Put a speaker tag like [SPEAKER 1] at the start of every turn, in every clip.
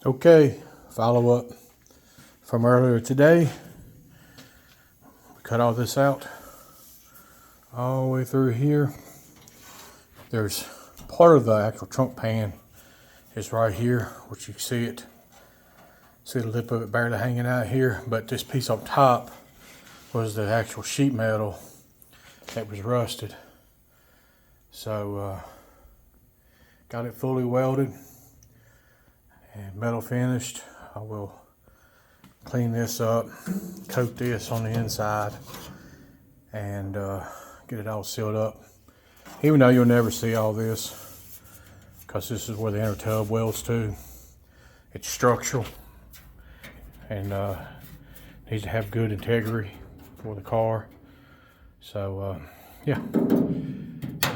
[SPEAKER 1] Okay, follow up from earlier today. We cut all this out all the way through here. There's part of the actual trunk pan is right here, which you can see it. See the lip of it barely hanging out here, but this piece on top was the actual sheet metal that was rusted. So got it fully welded and metal finished. I will clean this up, coat this on the inside, and get it all sealed up. Even though you'll never see all this, because this is where the inner tub welds to. It's structural and needs to have good integrity for the car. So yeah,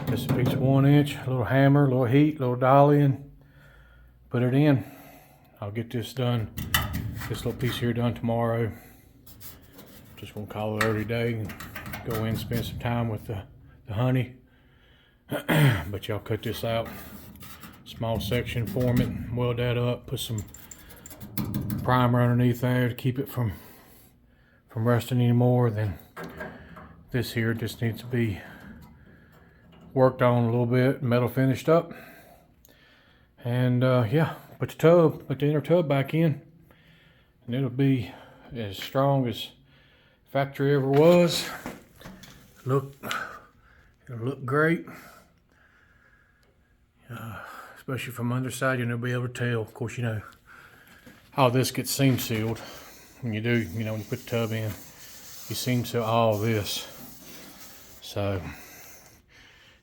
[SPEAKER 1] just a piece of 1 inch, a little hammer, a little heat, a little dolly, and put it in. I'll get this done, this little piece here done tomorrow. Just gonna call it early day and go in and spend some time with the honey. But y'all cut this out, small section, form it, weld that up, put some primer underneath there to keep it from rusting anymore. Then this here just needs to be worked on a little bit, metal finished up, and yeah, put the inner tub back in, and it'll be as strong as factory ever was. It'll look great, especially from underside. You'll never be able to tell. Of course, you know how this gets seam sealed. When you do, you know, when you put the tub in, you seam seal all this. So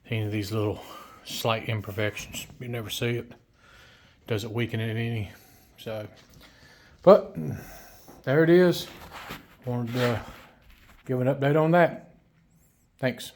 [SPEAKER 1] any of these little slight imperfections, you never see it. Doesn't weaken it any. So, but there it is. Wanted to give an update on that. Thanks.